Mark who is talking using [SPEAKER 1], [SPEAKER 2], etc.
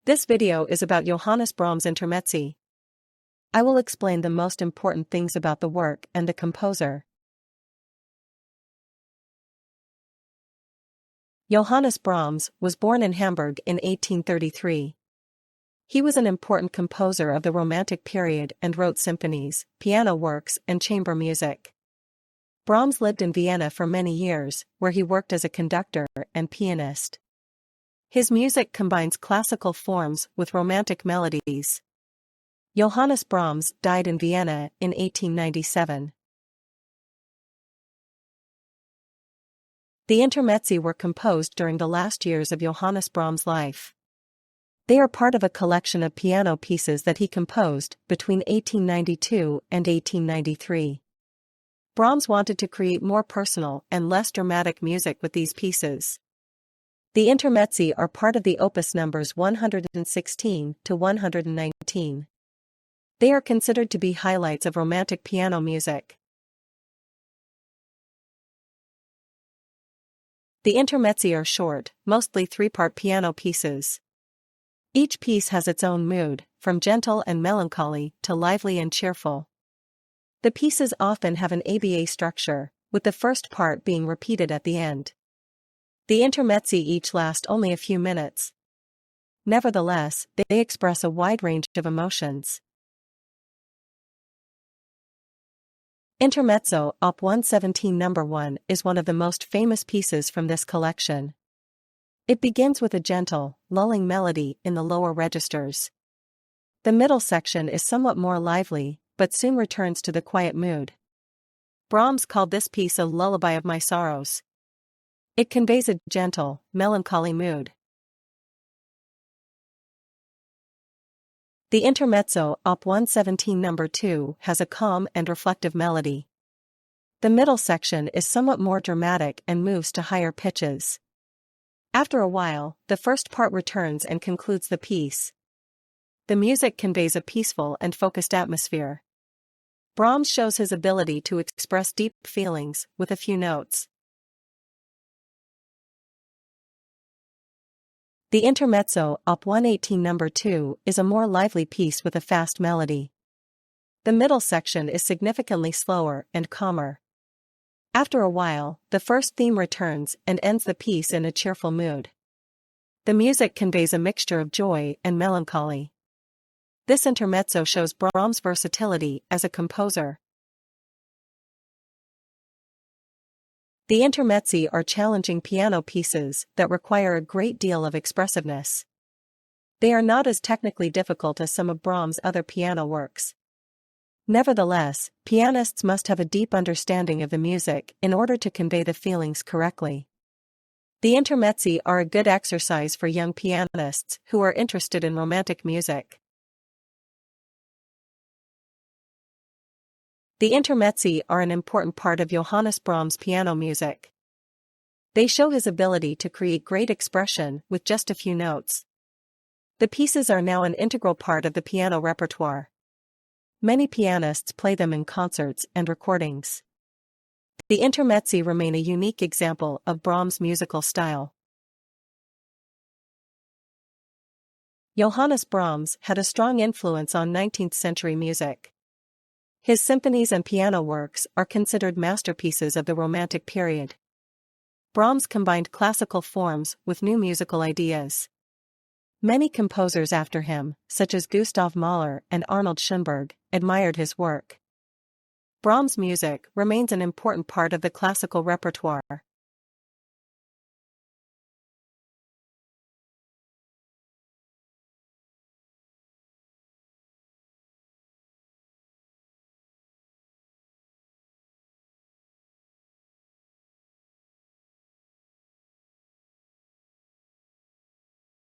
[SPEAKER 1] This video is about Johannes Brahms' Intermezzi. I will explain the most important things about the work and the composer. Johannes Brahms was born in Hamburg in 1833. He was an important composer of the Romantic period and wrote symphonies, piano works, and chamber music. Brahms lived in Vienna for many years, where he worked as a conductor and pianist. His music combines classical forms with romantic melodies. Johannes Brahms died in Vienna in 1897. The Intermezzi were composed during the last years of Johannes Brahms' life. They are part of a collection of piano pieces that he composed between 1892 and 1893. Brahms wanted to create more personal and less dramatic music with these pieces. The Intermezzi are part of the opus numbers 116 to 119. They are considered to be highlights of Romantic piano music. The Intermezzi are short, mostly three-part piano pieces. Each piece has its own mood, from gentle and melancholy to lively and cheerful. The pieces often have an ABA structure, with the first part being repeated at the end. The Intermezzi each last only a few minutes. Nevertheless, they express a wide range of emotions. Intermezzo, Op. 117 No. 1 is one of the most famous pieces from this collection. It begins with a gentle, lulling melody in the lower registers. The middle section is somewhat more lively, but soon returns to the quiet mood. Brahms called this piece a lullaby of my sorrows. It conveys a gentle, melancholy mood. The Intermezzo, Op. 117 No. 2 has a calm and reflective melody. The middle section is somewhat more dramatic and moves to higher pitches. After a while, the first part returns and concludes the piece. The music conveys a peaceful and focused atmosphere. Brahms shows his ability to express deep feelings with a few notes. The Intermezzo, Op. 118 No. 2 is a more lively piece with a fast melody. The middle section is significantly slower and calmer. After a while, the first theme returns and ends the piece in a cheerful mood. The music conveys a mixture of joy and melancholy. This Intermezzo shows Brahms' versatility as a composer. The Intermezzi are challenging piano pieces that require a great deal of expressiveness. They are not as technically difficult as some of Brahms' other piano works. Nevertheless, pianists must have a deep understanding of the music in order to convey the feelings correctly. The Intermezzi are a good exercise for young pianists who are interested in Romantic music. The Intermezzi are an important part of Johannes Brahms' piano music. They show his ability to create great expression with just a few notes. The pieces are now an integral part of the piano repertoire. Many pianists play them in concerts and recordings. The Intermezzi remain a unique example of Brahms' musical style. Johannes Brahms had a strong influence on 19th-century music. His symphonies and piano works are considered masterpieces of the Romantic period. Brahms combined classical forms with new musical ideas. Many composers after him, such as Gustav Mahler and Arnold Schoenberg, admired his work. Brahms' music remains an important part of the classical repertoire.